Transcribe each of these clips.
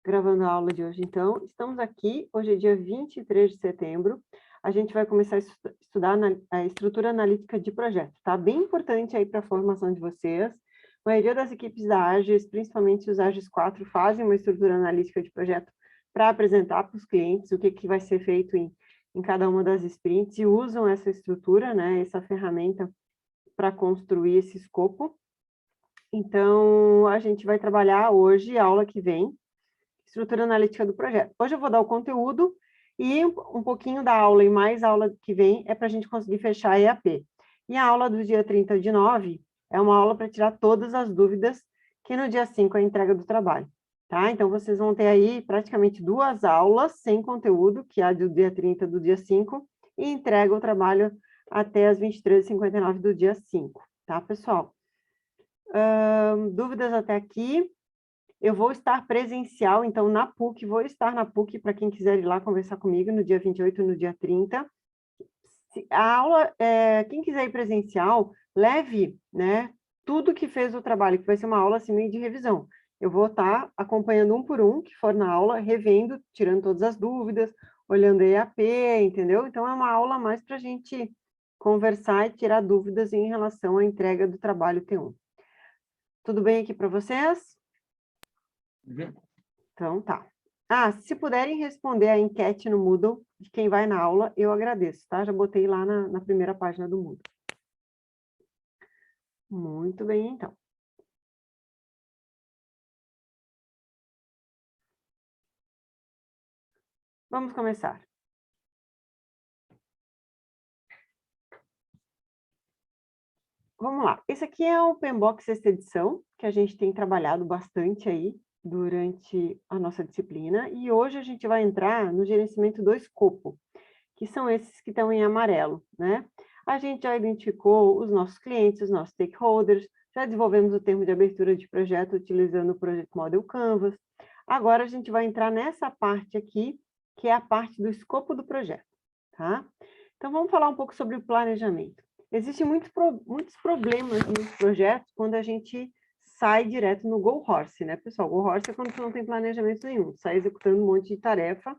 Gravando a aula de hoje, então. Estamos aqui, hoje é dia 23 de setembro. A gente vai começar a estudar a estrutura analítica de projeto, tá? Bem importante aí para a formação de vocês. A maioria das equipes da AGES, principalmente os AGES 4, fazem uma estrutura analítica de projeto para apresentar para os clientes o que vai ser feito em cada uma das sprints e usam essa estrutura, né, essa ferramenta para construir esse escopo. Então, a gente vai trabalhar hoje, a aula que vem, estrutura analítica do projeto. Hoje eu vou dar o conteúdo e um pouquinho da aula e mais aula que vem é para a gente conseguir fechar a EAP. E a aula do dia 30/9 é uma aula para tirar todas as dúvidas, que no dia 5 é a entrega do trabalho, tá? Então, vocês vão ter aí praticamente 2 aulas sem conteúdo, que é a do dia 30 do dia 5, e entrega o trabalho até as 23h59 do dia 5, tá, pessoal? Dúvidas até aqui? Eu vou estar presencial, então, na PUC, vou estar na PUC para quem quiser ir lá conversar comigo no dia 28 e no dia 30. A aula, quem quiser ir presencial, leve, né, tudo que fez o trabalho, que vai ser uma aula assim meio de revisão. Eu vou estar acompanhando um por um, que for na aula, revendo, tirando todas as dúvidas, olhando a EAP, entendeu? Então, é uma aula mais para a gente conversar e tirar dúvidas em relação à entrega do trabalho T1. Tudo bem aqui para vocês? Então, tá. Se puderem responder a enquete no Moodle de quem vai na aula, eu agradeço, tá? Já botei lá na primeira página do Moodle. Muito bem, então. Vamos começar. Vamos lá. Esse aqui é o PMBOK sexta edição, que a gente tem trabalhado bastante aí durante a nossa disciplina, e hoje a gente vai entrar no gerenciamento do escopo, que são esses que estão em amarelo, né? A gente já identificou os nossos clientes, os nossos stakeholders, já desenvolvemos o termo de abertura de projeto utilizando o Project Model Canvas. Agora a gente vai entrar nessa parte aqui, que é a parte do escopo do projeto, tá? Então vamos falar um pouco sobre o planejamento. Existem muitos problemas nos projetos quando a gente sai direto no Go Horse, né, pessoal? Go Horse é quando você não tem planejamento nenhum, sai executando um monte de tarefa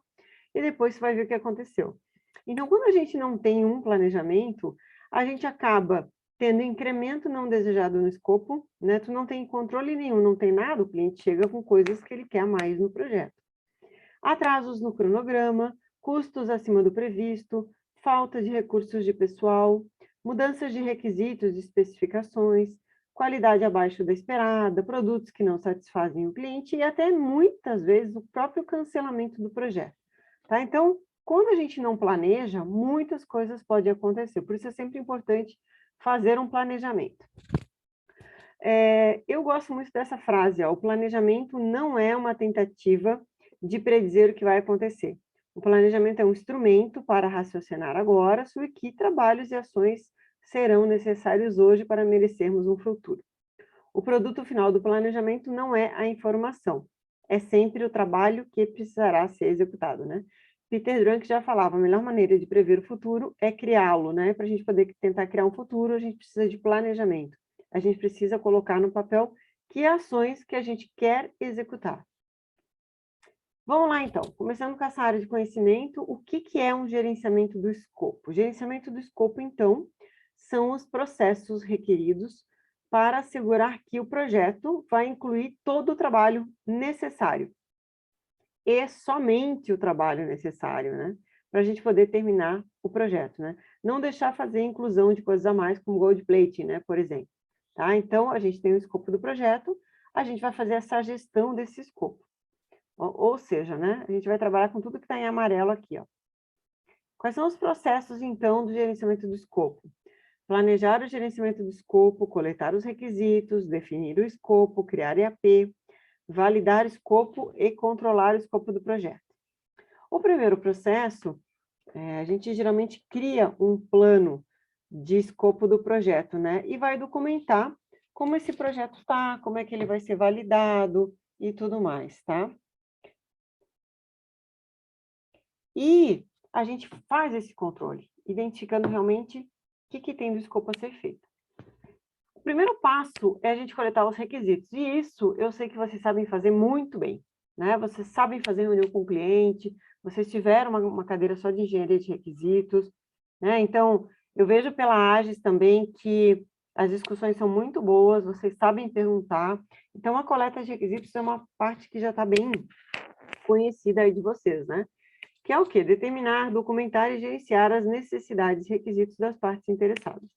e depois você vai ver o que aconteceu. Então, quando a gente não tem um planejamento, a gente acaba tendo incremento não desejado no escopo, né? Tu não tem controle nenhum, não tem nada, o cliente chega com coisas que ele quer mais no projeto. Atrasos no cronograma, custos acima do previsto, falta de recursos de pessoal, mudanças de requisitos e especificações, qualidade abaixo da esperada, produtos que não satisfazem o cliente e até muitas vezes o próprio cancelamento do projeto, tá? Então, quando a gente não planeja, muitas coisas podem acontecer, por isso é sempre importante fazer um planejamento. Eu gosto muito dessa frase, ó, o planejamento não é uma tentativa de predizer o que vai acontecer. O planejamento é um instrumento para raciocinar agora sobre que trabalhos e ações serão necessários hoje para merecermos um futuro. O produto final do planejamento não é a informação, é sempre o trabalho que precisará ser executado, né? Peter Drucker já falava, a melhor maneira de prever o futuro é criá-lo, né? Para a gente poder tentar criar um futuro, a gente precisa de planejamento. A gente precisa colocar no papel que ações que a gente quer executar. Vamos lá, então. Começando com essa área de conhecimento, o que é um gerenciamento do escopo? O gerenciamento do escopo, então, são os processos requeridos para assegurar que o projeto vai incluir todo o trabalho necessário. E somente o trabalho necessário, né? Para a gente poder terminar o projeto, né? Não deixar fazer inclusão de coisas a mais, como gold plating, né? Por exemplo. Tá? Então, a gente tem o escopo do projeto, a gente vai fazer essa gestão desse escopo. Ou seja, né? A gente vai trabalhar com tudo que está em amarelo aqui, ó. Quais são os processos, então, do gerenciamento do escopo? Planejar o gerenciamento do escopo, coletar os requisitos, definir o escopo, criar EAP, validar o escopo e controlar o escopo do projeto. O primeiro processo, a gente geralmente cria um plano de escopo do projeto, né? E vai documentar como esse projeto está, como é que ele vai ser validado e tudo mais, tá? E a gente faz esse controle, identificando realmente o que tem do escopo a ser feito. O primeiro passo é a gente coletar os requisitos, e isso eu sei que vocês sabem fazer muito bem. né? Vocês sabem fazer reunião com o cliente, vocês tiveram uma cadeira só de engenharia de requisitos, né? Então, eu vejo pela Agis também que as discussões são muito boas, vocês sabem perguntar. Então, a coleta de requisitos é uma parte que já está bem conhecida aí de vocês, né? Que é o quê? Determinar, documentar e gerenciar as necessidades e requisitos das partes interessadas.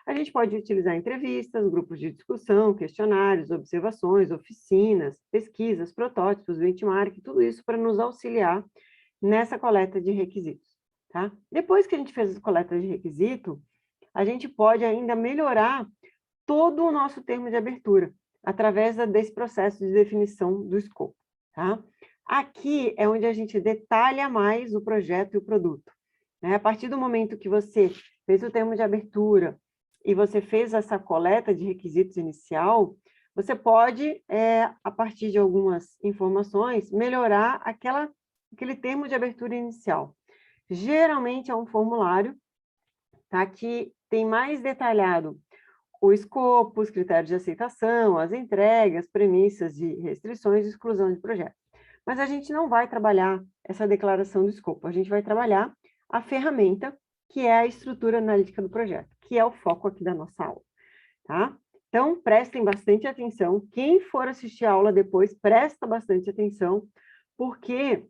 A gente pode utilizar entrevistas, grupos de discussão, questionários, observações, oficinas, pesquisas, protótipos, benchmark, tudo isso para nos auxiliar nessa coleta de requisitos, tá? Depois que a gente fez a coleta de requisito, a gente pode ainda melhorar todo o nosso termo de abertura, através desse processo de definição do escopo, tá? Aqui é onde a gente detalha mais o projeto e o produto, né? A partir do momento que você fez o termo de abertura e você fez essa coleta de requisitos inicial, você pode, a partir de algumas informações, melhorar aquele termo de abertura inicial. Geralmente é um formulário, tá? Que tem mais detalhado o escopo, os critérios de aceitação, as entregas, premissas de restrições e exclusão de projeto. Mas a gente não vai trabalhar essa declaração do escopo, a gente vai trabalhar a ferramenta, que é a estrutura analítica do projeto, que é o foco aqui da nossa aula, tá? Então, prestem bastante atenção. Quem for assistir a aula depois, presta bastante atenção, porque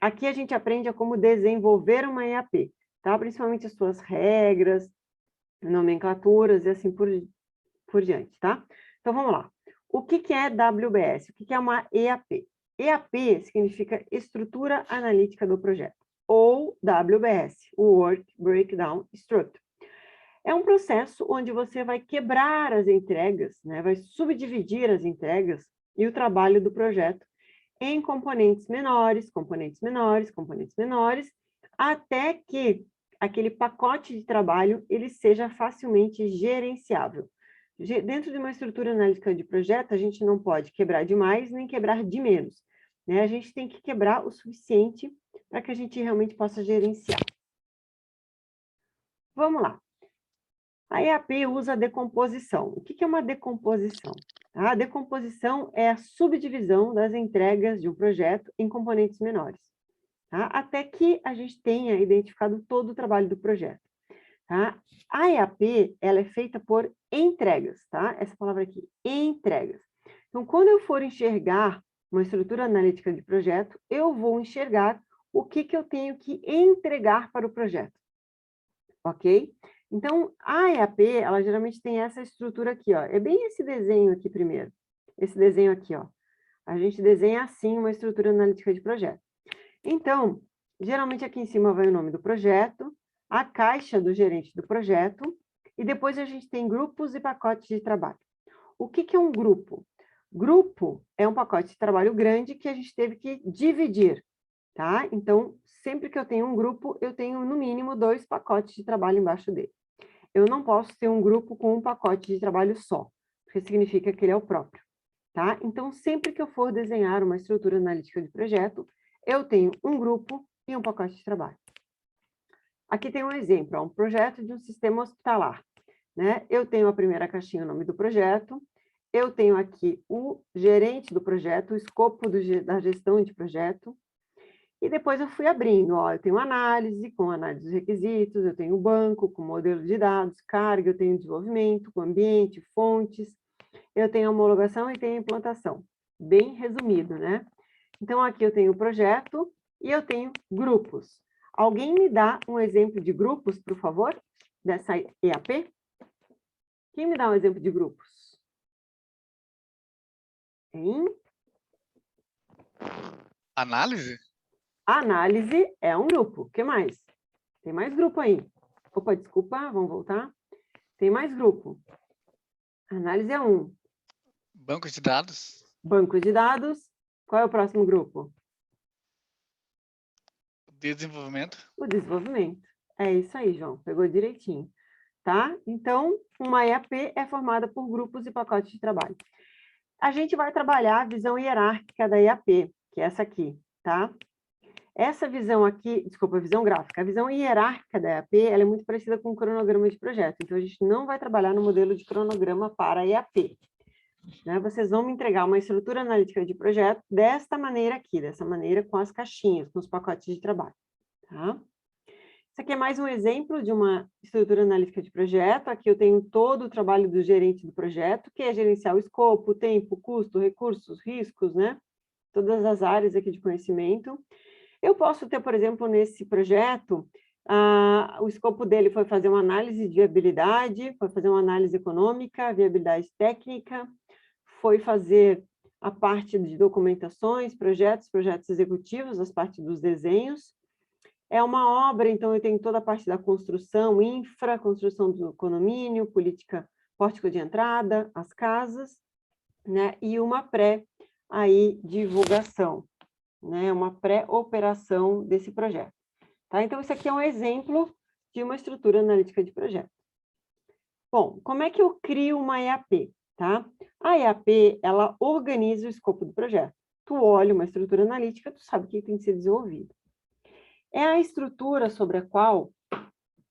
aqui a gente aprende a como desenvolver uma EAP, tá? Principalmente as suas regras, nomenclaturas e assim por diante, tá? Então, vamos lá. O que é WBS? O que é uma EAP? EAP significa Estrutura Analítica do Projeto, ou WBS, Work Breakdown Structure. É um processo onde você vai quebrar as entregas, né? Vai subdividir as entregas e o trabalho do projeto em componentes menores, componentes menores, componentes menores, até que aquele pacote de trabalho ele seja facilmente gerenciável. Dentro de uma estrutura analítica de projeto, a gente não pode quebrar de mais nem quebrar de menos, né? A gente tem que quebrar o suficiente para que a gente realmente possa gerenciar. Vamos lá. A EAP usa a decomposição. O que é uma decomposição? A decomposição é a subdivisão das entregas de um projeto em componentes menores, tá? Até que a gente tenha identificado todo o trabalho do projeto, tá? A EAP, ela é feita por entregas, tá? Essa palavra aqui, entregas. Então, quando eu for enxergar uma estrutura analítica de projeto, eu vou enxergar o que eu tenho que entregar para o projeto, ok? Então, a EAP, ela geralmente tem essa estrutura aqui, ó. É bem esse desenho aqui primeiro. Esse desenho aqui, ó. A gente desenha assim uma estrutura analítica de projeto. Então, geralmente aqui em cima vai o nome do projeto, a caixa do gerente do projeto, e depois a gente tem grupos e pacotes de trabalho. O que é um grupo? Grupo é um pacote de trabalho grande que a gente teve que dividir, tá? Então, sempre que eu tenho um grupo, eu tenho no mínimo 2 pacotes de trabalho embaixo dele. Eu não posso ter um grupo com um pacote de trabalho só, porque significa que ele é o próprio, tá? Então, sempre que eu for desenhar uma estrutura analítica de projeto, eu tenho um grupo e um pacote de trabalho. Aqui tem um exemplo, um projeto de um sistema hospitalar, né? Eu tenho a primeira caixinha, o nome do projeto, eu tenho aqui o gerente do projeto, o escopo da gestão de projeto, e depois eu fui abrindo, ó, eu tenho análise, com análise dos requisitos, eu tenho banco, com modelo de dados, carga, eu tenho desenvolvimento, com ambiente, fontes, eu tenho homologação e tenho implantação. Bem resumido, né? Então, aqui eu tenho o projeto e eu tenho grupos. Alguém me dá um exemplo de grupos, por favor, dessa EAP? Quem me dá um exemplo de grupos? Hein? Análise? Análise é um grupo. O que mais? Tem mais grupo aí. Opa, desculpa, vamos voltar. Tem mais grupo. Análise é um. Banco de dados? Banco de dados. Qual é o próximo grupo? Desenvolvimento? O desenvolvimento. É isso aí, João. Pegou direitinho. Tá? Então, uma EAP é formada por grupos e pacotes de trabalho. A gente vai trabalhar a visão hierárquica da EAP, que é essa aqui, tá? Essa visão aqui, desculpa, a visão gráfica, a visão hierárquica da EAP, ela é muito parecida com o cronograma de projeto, então a gente não vai trabalhar no modelo de cronograma para a EAP. né? Vocês vão me entregar uma estrutura analítica de projeto desta maneira aqui, dessa maneira com as caixinhas, com os pacotes de trabalho, tá? Isso aqui é mais um exemplo de uma estrutura analítica de projeto. Aqui eu tenho todo o trabalho do gerente do projeto, que é gerenciar o escopo, o tempo, o custo, recursos, riscos, né? Todas as áreas aqui de conhecimento. Eu posso ter, por exemplo, nesse projeto, o escopo dele foi fazer uma análise de viabilidade, foi fazer uma análise econômica, viabilidade técnica, foi fazer a parte de documentações, projetos executivos, as partes dos desenhos. É uma obra, então eu tenho toda a parte da construção, construção do condomínio, política pórtico de entrada, as casas, né? E uma divulgação, né? Uma pré-operação desse projeto. Tá? Então, isso aqui é um exemplo de uma estrutura analítica de projeto. Bom, como é que eu crio uma EAP? Tá? A EAP, ela organiza o escopo do projeto. Tu olha uma estrutura analítica, tu sabe o que tem que ser desenvolvido. É a estrutura sobre a qual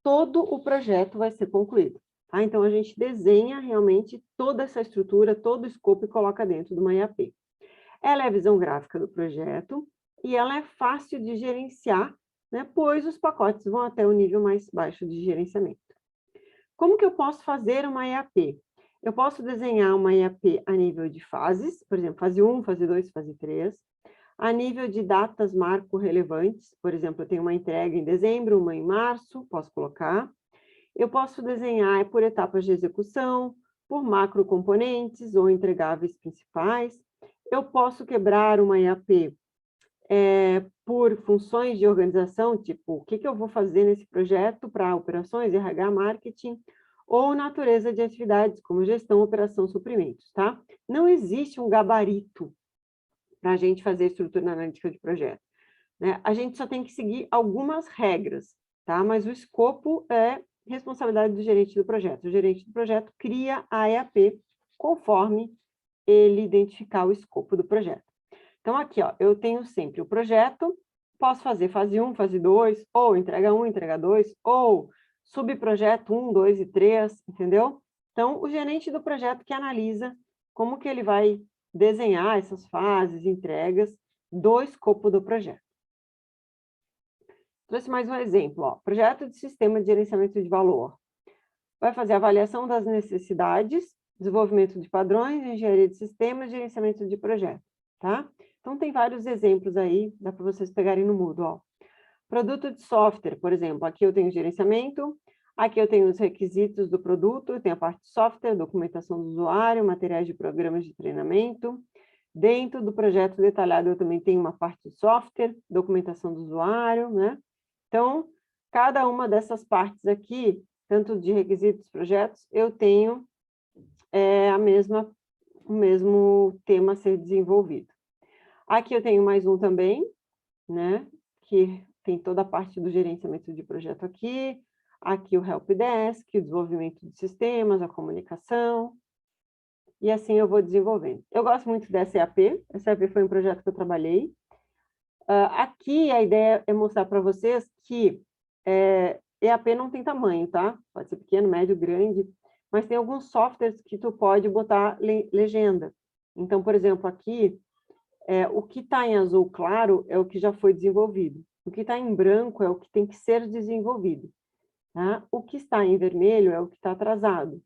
todo o projeto vai ser concluído. Tá? Então, a gente desenha realmente toda essa estrutura, todo o escopo e coloca dentro de uma EAP. Ela é a visão gráfica do projeto e ela é fácil de gerenciar, né? Pois os pacotes vão até o nível mais baixo de gerenciamento. Como que eu posso fazer uma EAP? Eu posso desenhar uma EAP a nível de fases, por exemplo, fase 1, fase 2, fase 3, a nível de datas marco relevantes, por exemplo, eu tenho uma entrega em dezembro, uma em março, posso colocar. Eu posso desenhar por etapas de execução, por macrocomponentes ou entregáveis principais. Eu posso quebrar uma EAP por funções de organização, tipo, o que eu vou fazer nesse projeto para operações, RH, marketing, ou natureza de atividades, como gestão, operação, suprimentos, tá? Não existe um gabarito para a gente fazer estrutura analítica de projeto, né? A gente só tem que seguir algumas regras, tá? Mas o escopo é responsabilidade do gerente do projeto. O gerente do projeto cria a EAP conforme ele identificar o escopo do projeto. Então, aqui, ó, eu tenho sempre o projeto, posso fazer fase 1, fase 2, ou entrega 1, entrega 2, ou subprojeto 1, 2 e 3, entendeu? Então, o gerente do projeto que analisa como que ele vai desenhar essas fases, entregas do escopo do projeto. Trouxe mais um exemplo, ó, projeto de sistema de gerenciamento de valor. Vai fazer avaliação das necessidades, desenvolvimento de padrões, engenharia de sistemas, gerenciamento de projeto, tá? Então, tem vários exemplos aí, dá para vocês pegarem no Moodle, ó. Produto de software, por exemplo, aqui eu tenho gerenciamento, aqui eu tenho os requisitos do produto, eu tenho a parte de software, documentação do usuário, materiais de programas de treinamento. Dentro do projeto detalhado, eu também tenho uma parte de software, documentação do usuário, né? Então, cada uma dessas partes aqui, tanto de requisitos, projetos, eu tenho o mesmo tema a ser desenvolvido. Aqui eu tenho mais um também, né? Que tem toda a parte do gerenciamento de projeto aqui. Aqui o helpdesk, o desenvolvimento de sistemas, a comunicação. E assim eu vou desenvolvendo. Eu gosto muito dessa EAP. Essa EAP foi um projeto que eu trabalhei. Aqui a ideia é mostrar para vocês que EAP não tem tamanho, tá? Pode ser pequeno, médio, grande, mas tem alguns softwares que tu pode botar legenda. Então, por exemplo, aqui, o que está em azul claro é o que já foi desenvolvido. O que está em branco é o que tem que ser desenvolvido. Tá? O que está em vermelho é o que está atrasado.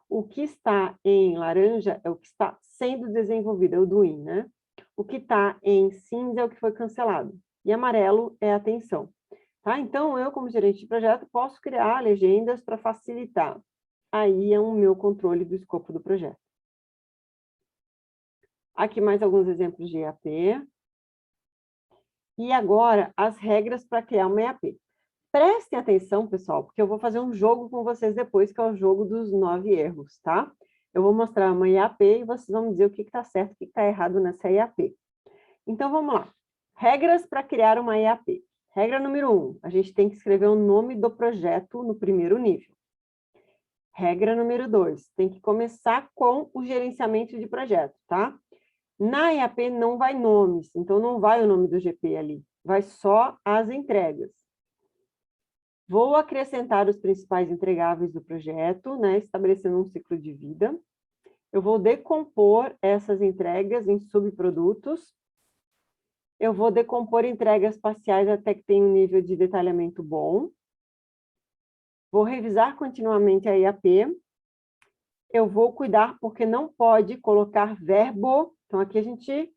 O que está em laranja é o que está sendo desenvolvido, é o doing, né? O que está em cinza é o que foi cancelado. E amarelo é a atenção. Tá? Então, eu, como gerente de projeto, posso criar legendas para facilitar. Aí é o meu controle do escopo do projeto. Aqui mais alguns exemplos de EAP. E agora, as regras para criar uma EAP. Prestem atenção, pessoal, porque eu vou fazer um jogo com vocês depois, que é o jogo dos 9 erros, tá? Eu vou mostrar uma EAP e vocês vão me dizer o que está certo e o que está errado nessa EAP. Então, vamos lá. Regras para criar uma EAP. Regra número 1, a gente tem que escrever o nome do projeto no primeiro nível. Regra número 2, tem que começar com o gerenciamento de projeto, tá? Na EAP não vai nomes, então não vai o nome do GP ali, vai só as entregas. Vou acrescentar os principais entregáveis do projeto, né, estabelecendo um ciclo de vida. Eu vou decompor essas entregas em subprodutos. Eu vou decompor entregas parciais até que tenha um nível de detalhamento bom. Vou revisar continuamente a IAP. Eu vou cuidar, porque não pode colocar verbo. Então, aqui a gente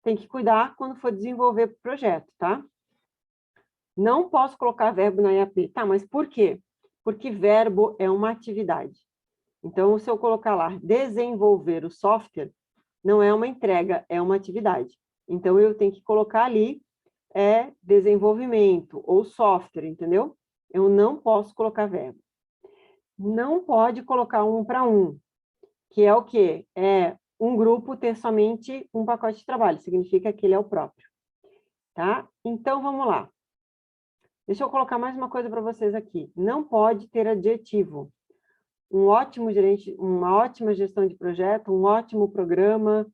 tem que cuidar quando for desenvolver o projeto, tá? Não posso colocar verbo na IAP. Tá, mas por quê? Porque verbo é uma atividade. Então, se eu colocar lá, desenvolver o software, não é uma entrega, é uma atividade. Então, eu tenho que colocar ali, desenvolvimento ou software, entendeu? Eu não posso colocar verbo. Não pode colocar um para um, que é o quê? É um grupo ter somente um pacote de trabalho, significa que ele é o próprio. Tá? Então, vamos lá. Deixa eu colocar mais uma coisa para vocês aqui. Não pode ter adjetivo. Um ótimo gerente, uma ótima gestão de projeto, um ótimo programa,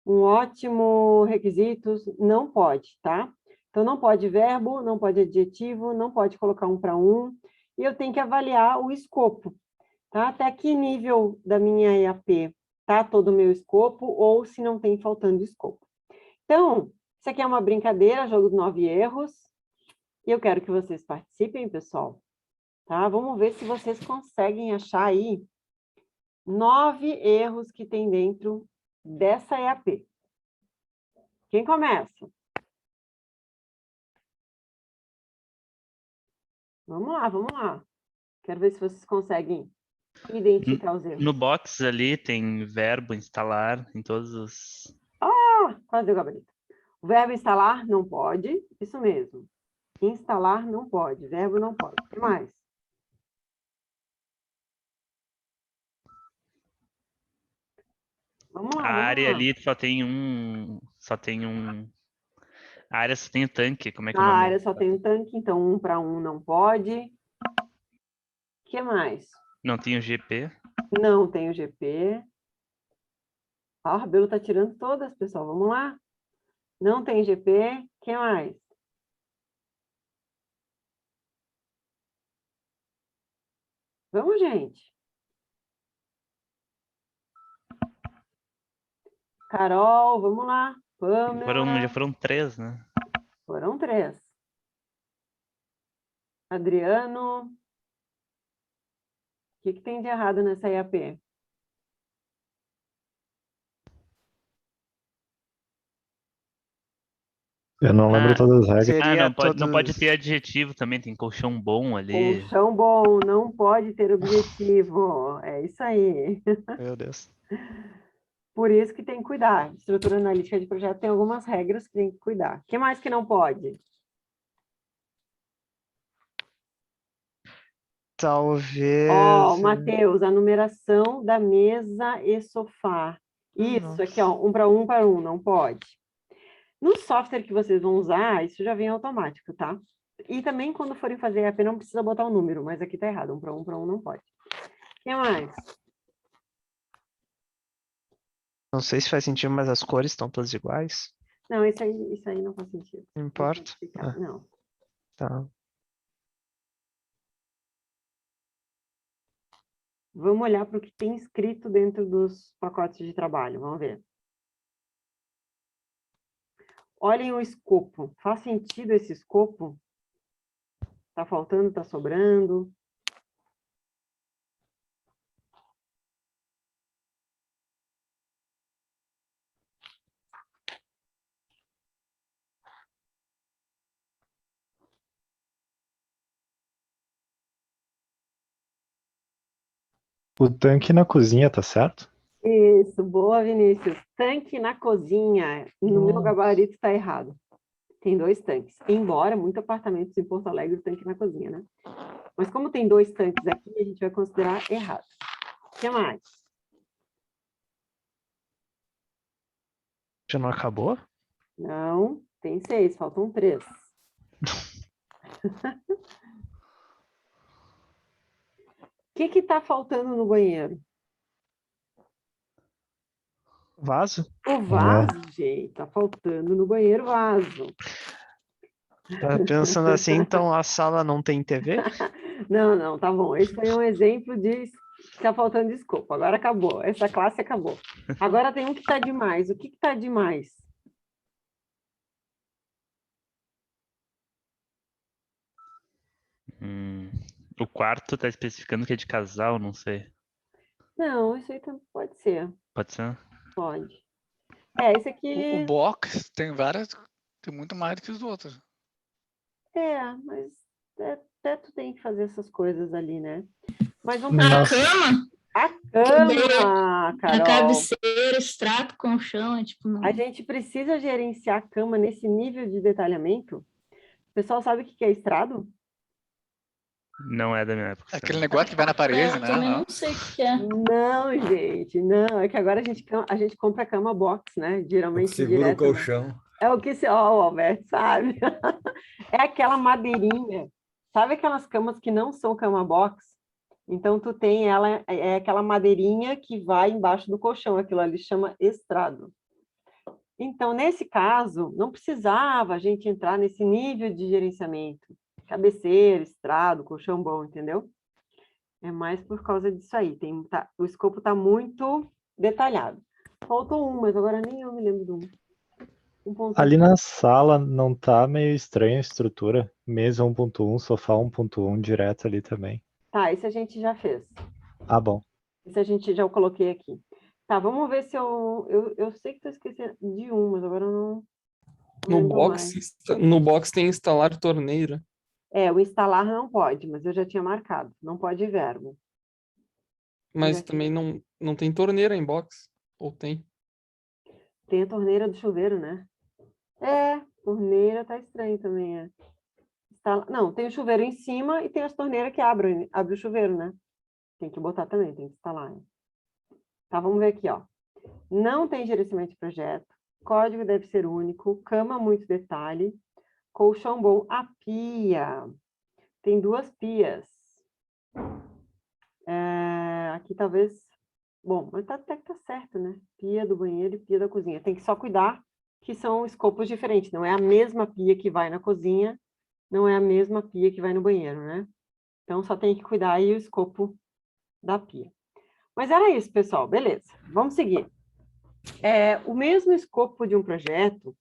um ótimo requisitos, não pode, tá? Então, não pode verbo, não pode adjetivo, não pode colocar um para um, e eu tenho que avaliar o escopo, tá? Até que nível da minha EAP tá todo o meu escopo, ou se não tem faltando escopo. Então, isso aqui é uma brincadeira, jogo de 9 erros, e eu quero que vocês participem, pessoal. Tá? Vamos ver se vocês conseguem achar aí 9 erros que tem dentro dessa EAP. Quem começa? Vamos lá, vamos lá. Quero ver se vocês conseguem identificar os erros. No box ali tem verbo instalar em todos os... Quase deu gabarito. O verbo instalar não pode, isso mesmo. Instalar não pode, verbo não pode. O que mais? Vamos lá, A vamos área lá. ali só tem um... A área só tem o tanque, como é que é Na o nome? área só tem um tanque, então 1 para 1 não pode. O que mais? Não tem o GP. Não tem o GP. Ah, o Rabelo está tirando todas, pessoal. Vamos lá. Não tem GP. O que mais? Vamos, gente. Carol, vamos lá. Pamela. Já foram 3, né? Foram 3. Adriano. O que tem de errado nessa IAP? Eu não lembro todas as regras. Seria não pode ter adjetivo também, tem colchão bom ali. Colchão bom, não pode ter objetivo. É isso aí. Meu Deus. Por isso que tem que cuidar. Estrutura analítica de projeto tem algumas regras que tem que cuidar. O que mais que não pode? Talvez... Matheus, a numeração da mesa e sofá. Isso Nossa. aqui, ó, 1 para 1 para 1, não pode. No software que vocês vão usar, isso já vem automático, tá? E também quando forem fazer EAP não precisa botar o número, mas aqui tá errado, 1 para 1 não pode. O que mais? Não sei se faz sentido, mas as cores estão todas iguais. Não, isso aí não faz sentido. Não importa. Não. Tá. Vamos olhar para o que tem escrito dentro dos pacotes de trabalho. Vamos ver. Olhem o escopo. Faz sentido esse escopo? Está faltando, está sobrando? O tanque na cozinha, tá certo? Isso, boa, Vinícius. Tanque na cozinha. No meu Nossa. gabarito está errado. Tem 2 tanques. Embora muitos apartamentos em Porto Alegre tanque na cozinha, né? Mas como tem 2 tanques aqui, a gente vai considerar errado. O que mais? Já não acabou? Não, tem 6, faltam 3. O que está faltando no banheiro? Vaso? O vaso, gente. Está faltando no banheiro vaso. Tá pensando assim, então a sala não tem TV? Não, tá bom. Esse foi um exemplo de Está faltando escopo. Agora acabou. Essa classe acabou. Agora tem um que está demais. O que está demais? O quarto tá especificando que é de casal, não sei. Não, isso aí também pode ser. Pode ser? Pode. Esse O aqui... box tem várias, tem muito mais do que os outros. Mas até tu tem que fazer essas coisas ali, né? Mas vamos Não. pegar A cama, a cama, a Carol. cabeceira, extrato, colchão, é tipo, não. A gente precisa gerenciar a cama nesse nível de detalhamento? O pessoal sabe o que é estrado? Não é da minha época. Aquele também. negócio que vai na parede, Eu né? também Não. não sei o que é. Não, gente, não. É que agora a gente compra cama box, né? Geralmente Segura o direto. colchão. É o que o Alberto sabe. É aquela madeirinha. Sabe aquelas camas que não são cama box? Então, tu tem ela, é aquela madeirinha que vai embaixo do colchão. Aquilo ali chama estrado. Então, nesse caso, não precisava a gente entrar nesse nível de gerenciamento. Cabeceira, estrado, colchão bom, entendeu? É mais por causa disso aí. O escopo está muito detalhado. Faltou um, mas agora nem eu me lembro do um. Ali na sala não tá meio estranha a estrutura? Mesa 1.1, sofá 1.1 direto ali também. Tá, esse a gente já fez. Ah, bom. Esse a gente já coloquei aqui. Tá, vamos ver se eu sei que estou esquecendo de um, mas agora eu não lembro mais. No box tem instalar torneira. O instalar não pode, mas eu já tinha marcado. Não pode verbo. Mas Já também não tem torneira em box. Ou tem? Tem a torneira do chuveiro, né? Torneira tá estranho também, Não, tem o chuveiro em cima e tem as torneiras que abre o chuveiro, né? Tem que botar também, tem que instalar. Tá, vamos ver aqui, ó. Não tem gerenciamento de projeto, código deve ser único, cama muito detalhe, colchão bom, a pia. Tem 2 pias. Aqui talvez... Bom, mas até que tá certo, né? Pia do banheiro e pia da cozinha. Tem que só cuidar que são escopos diferentes. Não é a mesma pia que vai na cozinha, não é a mesma pia que vai no banheiro, né? Então, só tem que cuidar aí o escopo da pia. Mas era isso, pessoal. Beleza. Vamos seguir. O mesmo escopo de um projeto,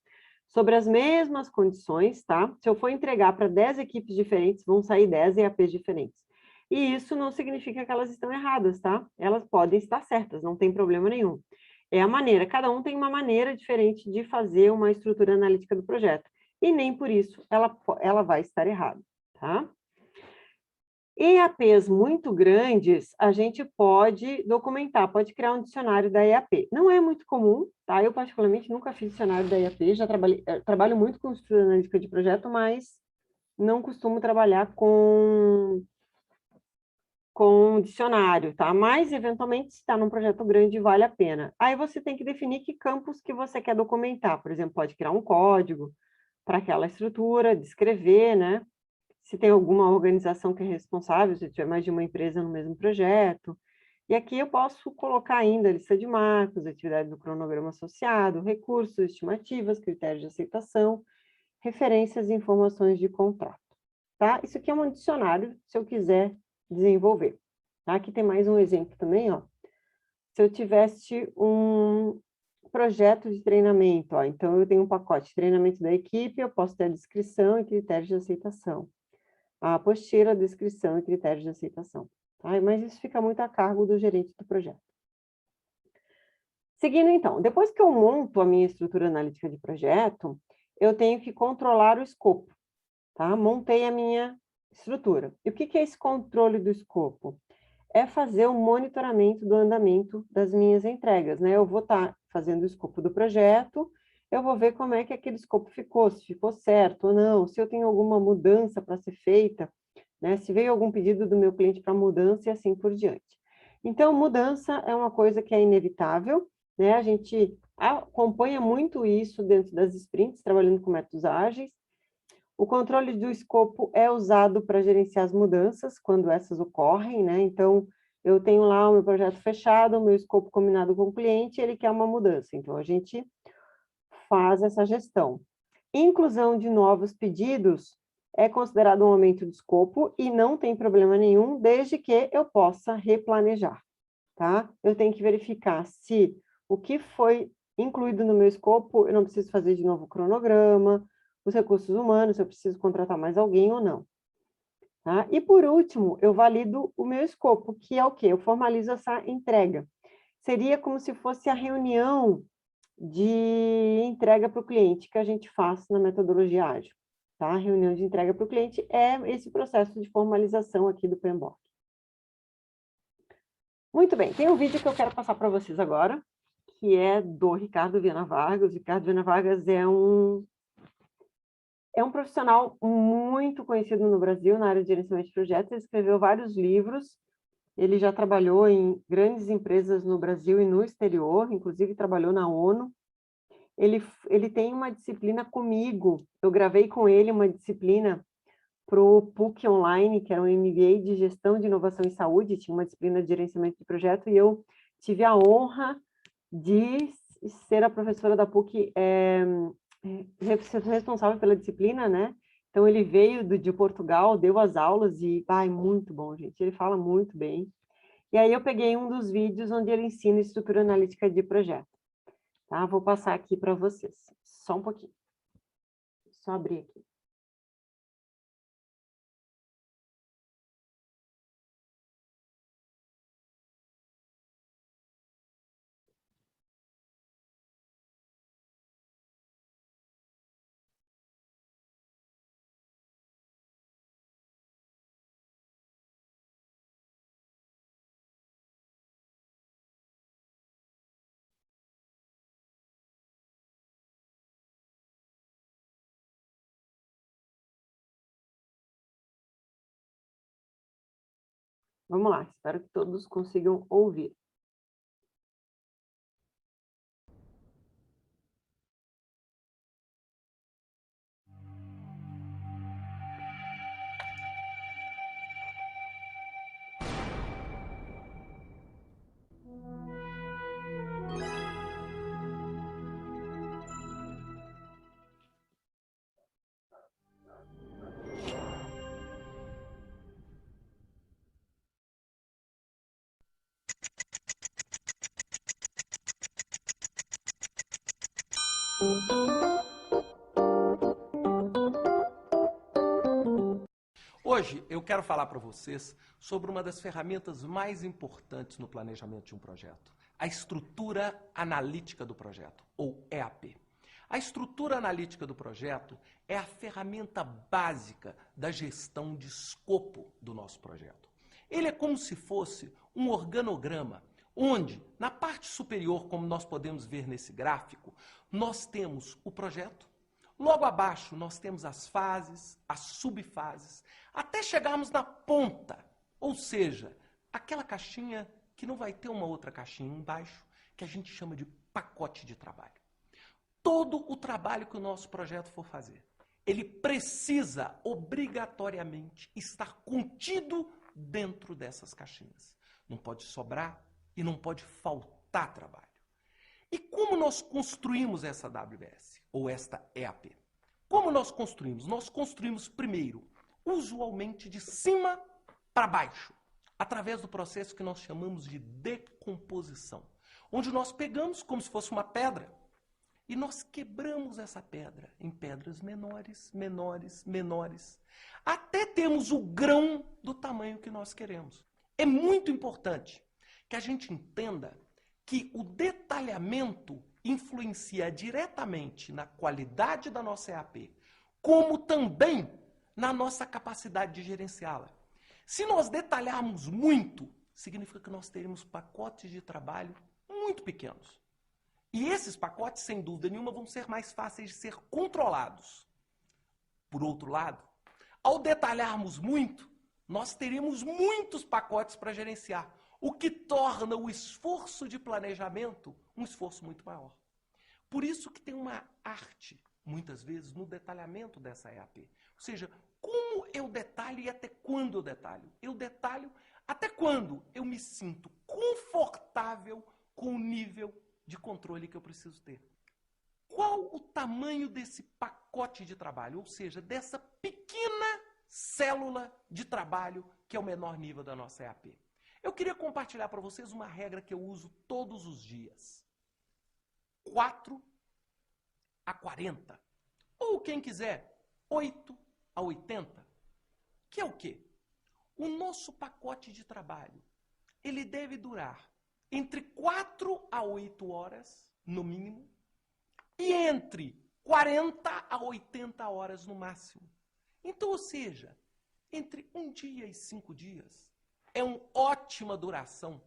sobre as mesmas condições, tá? Se eu for entregar para 10 equipes diferentes, vão sair 10 EAPs diferentes. E isso não significa que elas estão erradas, tá? Elas podem estar certas, não tem problema nenhum. É a maneira, cada um tem uma maneira diferente de fazer uma estrutura analítica do projeto. E nem por isso ela vai estar errada, tá? EAPs muito grandes, a gente pode documentar, pode criar um dicionário da EAP. Não é muito comum, tá? Eu, particularmente, nunca fiz dicionário da EAP, trabalho muito com estrutura analítica de projeto, mas não costumo trabalhar com dicionário, tá? Mas, eventualmente, se está num projeto grande, vale a pena. Aí você tem que definir que campos que você quer documentar. Por exemplo, pode criar um código para aquela estrutura, descrever, né? Se tem alguma organização que é responsável, se tiver mais de uma empresa no mesmo projeto. E aqui eu posso colocar ainda a lista de marcos, atividade do cronograma associado, recursos, estimativas, critérios de aceitação, referências e informações de contrato. Tá? Isso aqui é um dicionário, se eu quiser desenvolver. Tá? Aqui tem mais um exemplo também, ó. Se eu tivesse um projeto de treinamento, ó, então eu tenho um pacote de treinamento da equipe, eu posso ter a descrição e critérios de aceitação. A apostila, a descrição e critérios de aceitação. Tá? Mas isso fica muito a cargo do gerente do projeto. Seguindo, então, depois que eu monto a minha estrutura analítica de projeto, eu tenho que controlar o escopo. Tá? Montei a minha estrutura. E o que é esse controle do escopo? É fazer o monitoramento do andamento das minhas entregas, né? Eu vou estar fazendo o escopo do projeto, eu vou ver como é que aquele escopo ficou, se ficou certo ou não, se eu tenho alguma mudança para ser feita, né? Se veio algum pedido do meu cliente para mudança e assim por diante. Então, mudança é uma coisa que é inevitável, né? A gente acompanha muito isso dentro das sprints, trabalhando com métodos ágeis. O controle do escopo é usado para gerenciar as mudanças, quando essas ocorrem, né? Então, eu tenho lá o meu projeto fechado, o meu escopo combinado com o cliente, ele quer uma mudança. Então, a gente faz essa gestão. Inclusão de novos pedidos é considerado um aumento de escopo e não tem problema nenhum, desde que eu possa replanejar, tá? Eu tenho que verificar se o que foi incluído no meu escopo, eu não preciso fazer de novo o cronograma, os recursos humanos, se eu preciso contratar mais alguém ou não. Tá? E, por último, eu valido o meu escopo, que é o quê? Eu formalizo essa entrega. Seria como se fosse a reunião de entrega para o cliente que a gente faz na metodologia ágil. Tá? A reunião de entrega para o cliente é esse processo de formalização aqui do PMBOK. Muito bem, tem um vídeo que eu quero passar para vocês agora, que é do Ricardo Viana Vargas. O Ricardo Viana Vargas é um profissional muito conhecido no Brasil na área de gerenciamento de projetos. Ele escreveu vários livros. Ele já trabalhou em grandes empresas no Brasil e no exterior, inclusive trabalhou na ONU. Ele tem uma disciplina comigo. Eu gravei com ele uma disciplina para o PUC Online, que era um MBA de Gestão de Inovação em Saúde, tinha uma disciplina de gerenciamento de projeto, e eu tive a honra de ser a professora da PUC responsável pela disciplina, né? Então, ele veio de Portugal, deu as aulas e, muito bom, gente, ele fala muito bem. E aí eu peguei um dos vídeos onde ele ensina estrutura analítica de projeto. Tá? Vou passar aqui para vocês, só um pouquinho. Só abrir aqui. Vamos lá, espero que todos consigam ouvir. Hoje eu quero falar para vocês sobre uma das ferramentas mais importantes no planejamento de um projeto, a estrutura analítica do projeto, ou EAP. A estrutura analítica do projeto é a ferramenta básica da gestão de escopo do nosso projeto. Ele é como se fosse um organograma, onde, na parte superior, como nós podemos ver nesse gráfico, nós temos o projeto. Logo abaixo, nós temos as fases, as subfases, até chegarmos na ponta, ou seja, aquela caixinha que não vai ter uma outra caixinha embaixo, que a gente chama de pacote de trabalho. Todo o trabalho que o nosso projeto for fazer, ele precisa obrigatoriamente estar contido dentro dessas caixinhas. Não pode sobrar e não pode faltar trabalho. E como nós construímos essa WBS, ou esta EAP? Como nós construímos? Nós construímos primeiro, usualmente de cima para baixo, através do processo que nós chamamos de decomposição, onde nós pegamos como se fosse uma pedra e nós quebramos essa pedra em pedras menores, menores, menores, até termos o grão do tamanho que nós queremos. É muito importante que a gente entenda que o detalhamento influencia diretamente na qualidade da nossa EAP, como também na nossa capacidade de gerenciá-la. Se nós detalharmos muito, significa que nós teremos pacotes de trabalho muito pequenos. E esses pacotes, sem dúvida nenhuma, vão ser mais fáceis de ser controlados. Por outro lado, ao detalharmos muito, nós teremos muitos pacotes para gerenciar, o que torna o esforço de planejamento um esforço muito maior. Por isso que tem uma arte, muitas vezes, no detalhamento dessa EAP. Ou seja, como eu detalho e até quando eu detalho? Eu detalho até quando eu me sinto confortável com o nível de controle que eu preciso ter. Qual o tamanho desse pacote pacote de trabalho, ou seja, dessa pequena célula de trabalho que é o menor nível da nossa EAP. Eu queria compartilhar para vocês uma regra que eu uso todos os dias. 4 a 40. Ou quem quiser, 8 a 80. Que é o quê? O nosso pacote de trabalho, ele deve durar entre 4 a 8 horas, no mínimo, e entre 40 a 80 horas no máximo. Então, ou seja, entre 1 dia e 5 dias é uma ótima duração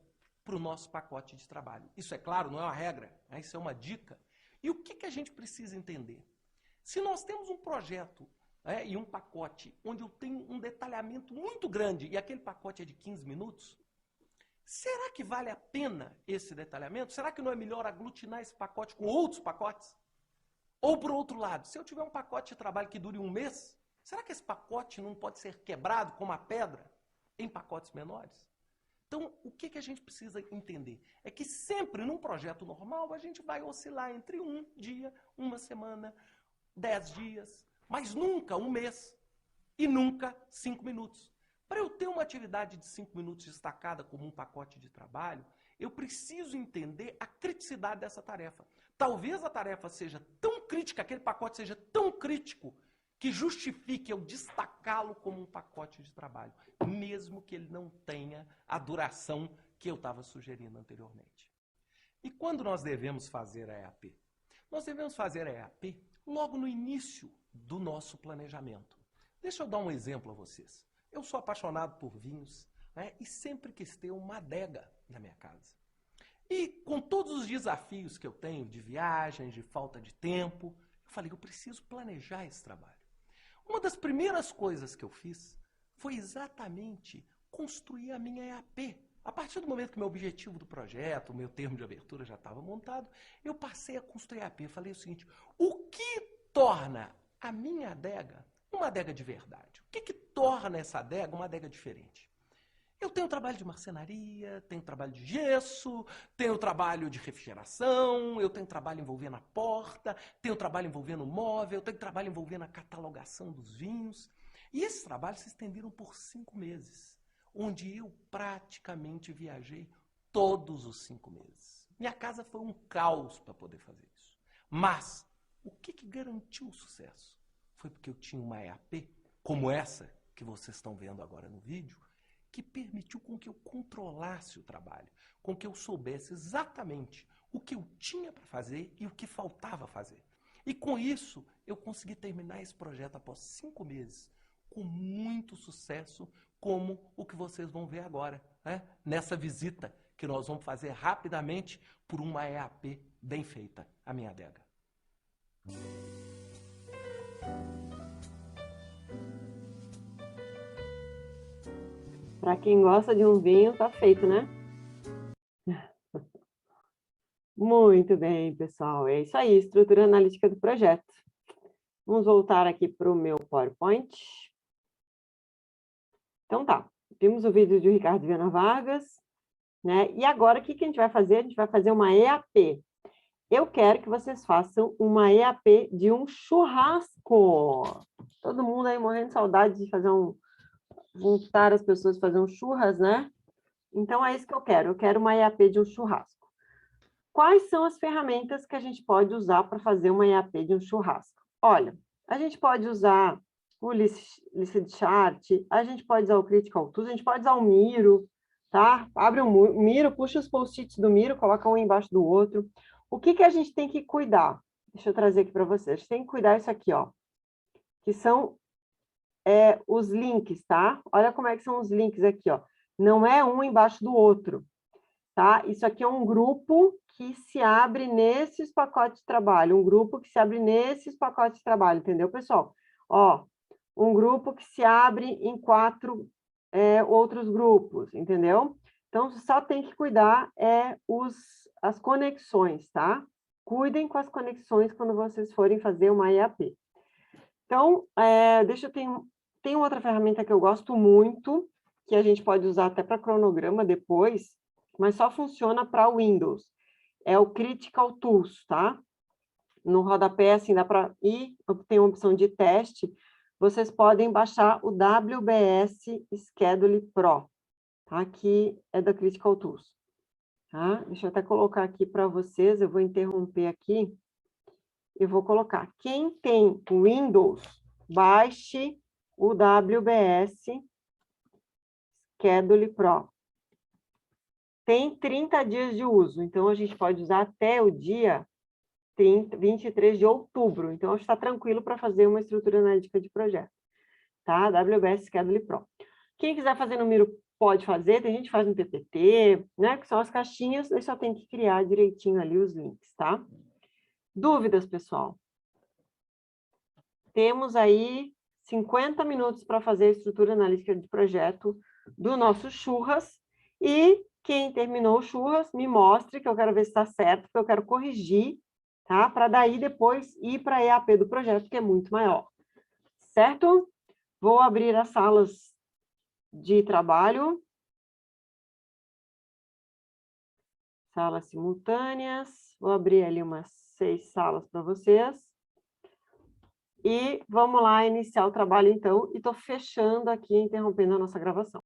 para o nosso pacote de trabalho. Isso, é claro, não é uma regra, né? Isso é uma dica. E o que a gente precisa entender? Se nós temos um projeto e um pacote onde eu tenho um detalhamento muito grande e aquele pacote é de 15 minutos, será que vale a pena esse detalhamento? Será que não é melhor aglutinar esse pacote com outros pacotes? Ou, por outro lado, se eu tiver um pacote de trabalho que dure 1 mês, será que esse pacote não pode ser quebrado como a pedra em pacotes menores? Então, o que a gente precisa entender? É que sempre, num projeto normal, a gente vai oscilar entre 1 dia, 1 semana, 10 dias, mas nunca 1 mês e nunca 5 minutos. Para eu ter uma atividade de 5 minutos destacada como um pacote de trabalho, eu preciso entender a criticidade dessa tarefa. Talvez a tarefa seja tão crítica, aquele pacote seja tão crítico, que justifique eu destacá-lo como um pacote de trabalho, mesmo que ele não tenha a duração que eu estava sugerindo anteriormente. E quando nós devemos fazer a EAP? Nós devemos fazer a EAP logo no início do nosso planejamento. Deixa eu dar um exemplo a vocês. Eu sou apaixonado por vinhos, né, e sempre quis ter uma adega na minha casa. E com todos os desafios que eu tenho de viagens, de falta de tempo, eu falei, eu preciso planejar esse trabalho. Uma das primeiras coisas que eu fiz foi exatamente construir a minha EAP. A partir do momento que o meu objetivo do projeto, o meu termo de abertura já estava montado, eu passei a construir a EAP. Eu falei o seguinte, o que torna a minha adega uma adega de verdade? O que torna essa adega uma adega diferente? Eu tenho trabalho de marcenaria, tenho trabalho de gesso, tenho trabalho de refrigeração, eu tenho trabalho envolvendo a porta, tenho trabalho envolvendo o móvel, tenho trabalho envolvendo a catalogação dos vinhos. E esses trabalhos se estenderam por 5 meses, onde eu praticamente viajei todos os 5 meses. Minha casa foi um caos para poder fazer isso. Mas o que garantiu o sucesso? Foi porque eu tinha uma EAP, como essa que vocês estão vendo agora no vídeo, que permitiu com que eu controlasse o trabalho, com que eu soubesse exatamente o que eu tinha para fazer e o que faltava fazer. E com isso, eu consegui terminar esse projeto após 5 meses, com muito sucesso, como o que vocês vão ver agora, né? Nessa visita que nós vamos fazer rapidamente por uma EAP bem feita, a minha adega. Para quem gosta de um vinho, tá feito, né? Muito bem, pessoal. É isso aí, estrutura analítica do projeto. Vamos voltar aqui para o meu PowerPoint. Então tá, vimos o vídeo de Ricardo Viana Vargas, né? E agora, o que a gente vai fazer? A gente vai fazer uma EAP. Eu quero que vocês façam uma EAP de um churrasco. Todo mundo aí morrendo de saudade de fazer juntar as pessoas e fazer um churras, né? Então, é isso que eu quero. Eu quero uma EAP de um churrasco. Quais são as ferramentas que a gente pode usar para fazer uma EAP de um churrasco? Olha, a gente pode usar o Lucidchart, a gente pode usar o Critical Tools, a gente pode usar o Miro, tá? Abre o Miro, puxa os post-its do Miro, coloca um embaixo do outro. O que a gente tem que cuidar? Deixa eu trazer aqui para vocês. A gente tem que cuidar isso aqui, ó, que são os links, tá? Olha como é que são os links aqui, ó. Não é um embaixo do outro, tá? Isso aqui é um grupo que se abre nesses pacotes de trabalho, um grupo que se abre nesses pacotes de trabalho, entendeu, pessoal? Ó, um grupo que se abre em 4 outros grupos, entendeu? Então, só tem que cuidar as conexões, tá? Cuidem com as conexões quando vocês forem fazer uma EAP. Então, tem outra ferramenta que eu gosto muito, que a gente pode usar até para cronograma depois, mas só funciona para Windows. É o Critical Tools, tá? no rodapé, assim, dá para ir, tem uma opção de teste, vocês podem baixar o WBS Schedule Pro, tá? Que é da Critical Tools. Tá? Deixa eu até colocar aqui para vocês, eu vou interromper aqui, e vou colocar. Quem tem Windows, baixe o WBS Schedule Pro. Tem 30 dias de uso, então a gente pode usar até o dia 23 de outubro. Então, está tranquilo para fazer uma estrutura analítica de projeto. Tá? WBS Schedule Pro. Quem quiser fazer no Miro pode fazer, tem gente que faz no PPT, né? Que são as caixinhas, aí só tem que criar direitinho ali os links, tá? Dúvidas, pessoal? Temos aí 50 minutos para fazer a estrutura analítica de projeto do nosso churras. E quem terminou o churras, me mostre, que eu quero ver se está certo, que eu quero corrigir, tá? Para daí depois ir para a EAP do projeto, que é muito maior. Certo? Vou abrir as salas de trabalho. Salas simultâneas. Vou abrir ali umas 6 salas para vocês. E vamos lá iniciar o trabalho, então. E estou fechando aqui, interrompendo a nossa gravação.